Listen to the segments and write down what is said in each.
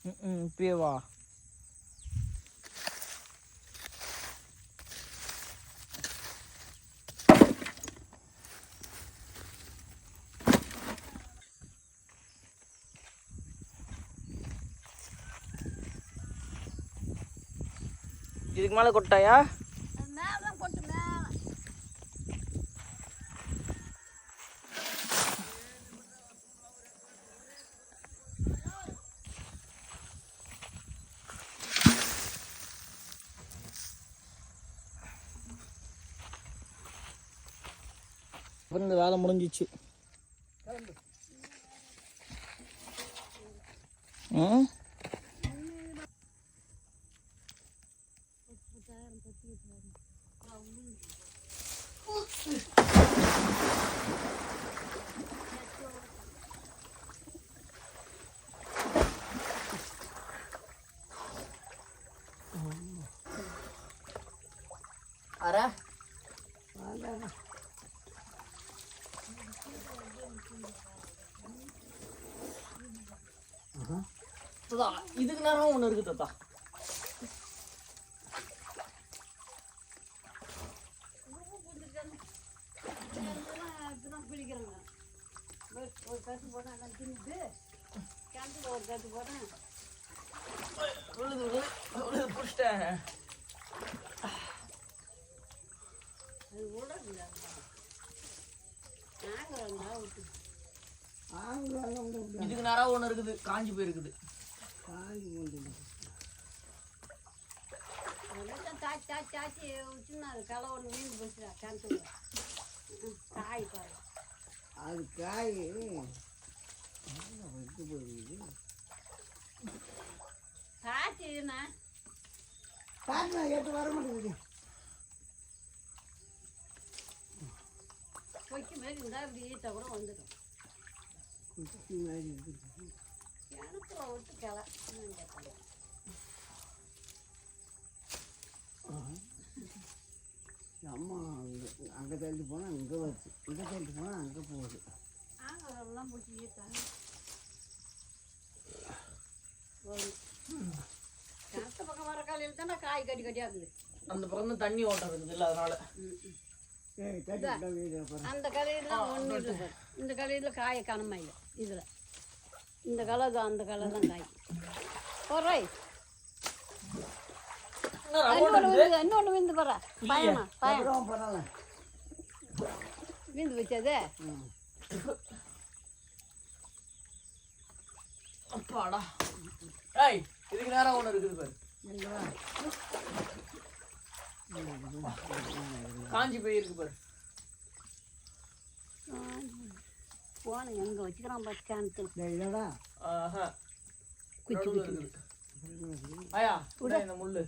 இப்பயே வா. இதுக்கு மேலே கொட்டாயா? இந்த வேலை முடிஞ்சிச்சு. இதுக்கு நேரம் ஒன்று இருக்குது தாத்தா. பிடிச்சிட்டேன். இதுக்கு நேரம் ஒன்று இருக்குது, காஞ்சி போயிருக்குது. அது காய் எட்டு வர மாட்டேங்குது. கொக்கி மாதிரி இருந்தால் இப்படி ஈட்டை கூட வந்துடும். கொக்கி மாதிரி இருக்குது. கிணத்துல விட்டு கிளை அம்மா அங்கே தள்ளிட்டு போனால் இங்கே வருது, இங்கே தள்ளிட்டு போனால் அங்கே போகுது. ஆங்கெல்லாம் பிடிச்சி ஈட்டாங்க. கிணத்து பக்கம் வர காலையில் தானே காய் கட்டி கட்டியாக இருக்குது. அந்த பக்கம் தான் தண்ணி ஓட்டம் இருக்குது இல்லை, அதனால அந்த கலையெல்லாம் ஒன்றும் இல்லை. இந்த கலையில் காய கனமா இல்லை. இதில் இந்த களை தான், அந்த களை தான் காய். போடுறே இன்னொன்று விந்து போடுற பயமா பயம் விந்து வச்சதே. அப்பாடா. ஏய், இதுக்கு நேரம் ஒன்று இருக்குது பாரு. காஞ்சி போயிருக்கு பாரு. போன எங்க வச்சுக்கிறான் பஸ் கேன்சல் இல்லடா. குச்சி இருக்குது. ஆயா இந்த முள்ளு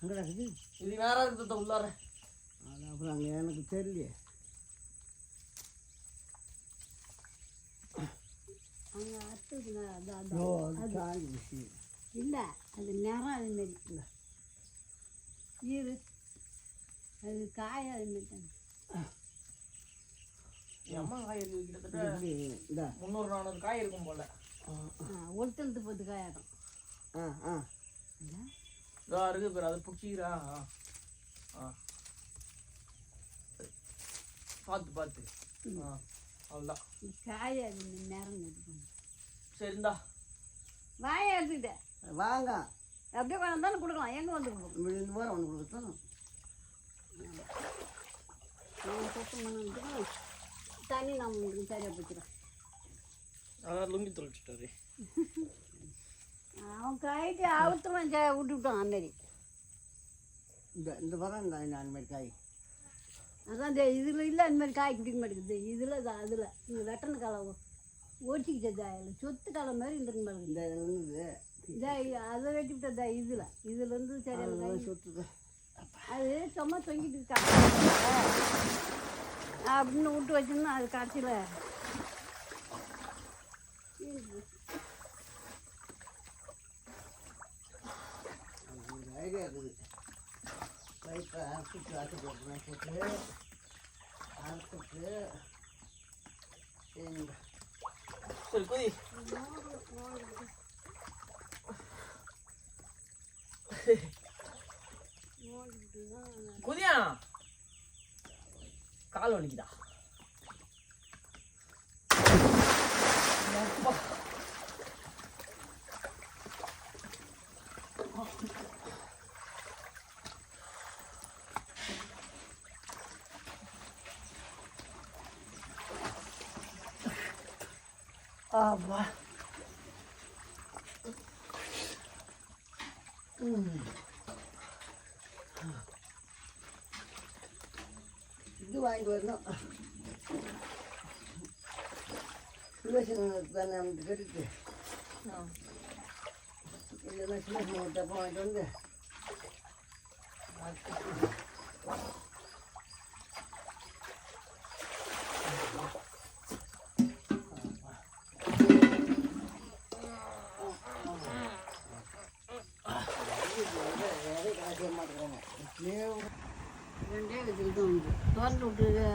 அங்கே இருக்குது. இது நேரம் இருக்குது உள்ளார. அப்புறம் அங்கே எனக்கு தெரியலையே. அங்கே அறுத்துக்குண்ணா அதான் இல்லை, அது நேரம் அது மாரி இல்லை. ஈரு அது காய அது மாரி அம்மா காய் இருக்கு. கிட்டத்தட்ட 300-400 காய் இருக்கும் போல. ஒருத்தழுத்து போட்டு காயாட்டம். இதா இருக்குது பேர், அதை பிடிச்சிக்கிறா. பார்த்து பார்த்து அவ்வளோதான் காய நேரம் எடுக்கணும். சரிந்தா வாயை எடுத்துக்கிட்டேன் வாங்க. அப்படியே கொண்டு தானே கொடுக்கலாம். எங்கே வந்து இந்த வாரம் ஒன்று கொடுக்கணும். சுத்தம் பண்ண தண்ணி நான் உங்களுக்கு சரியாக போச்சுக்கிறேன். அதான் லுங்கி தொலைச்சிட்டாரு. அவன் காய்ட்டு அவுத்துருவான் விட்டு விட்டான். அந்தமாரி இந்த பக்கம் அந்த மாதிரி காய் அதான் இதில் இல்லை. அந்த மாதிரி காய் பிடிக்க மாட்டேங்குது. இதில் அதில் இந்த வெட்டன காலை ஓட்டிக்கிட்டதா இல்லை, சொத்து காலை மாதிரி இருந்துக்க மாட்டேங்குது. இந்த அதை வெட்டி விட்டதா இதுலேருந்து சரியான சொத்து அது சும்மா தொங்கிட்டு அப்படின்னு விட்டு வச்சோம்னா அது கடைசியில் ஐடியா இருக்குது. பைப்பை அறுத்துட்டு அறுத்துட்டு சரி குதி. குதியா கால் வலிக்குதா ஆமா இது வாங்கிட்டு வரணும் சுலோசனுக்கு தானே நமக்கு கட்டிட்டு இல்லைன்னா சுலோசன் தப்பா வாங்கிட்டு வந்து ரெண்டே இது உண்டு திறந்து விட்டு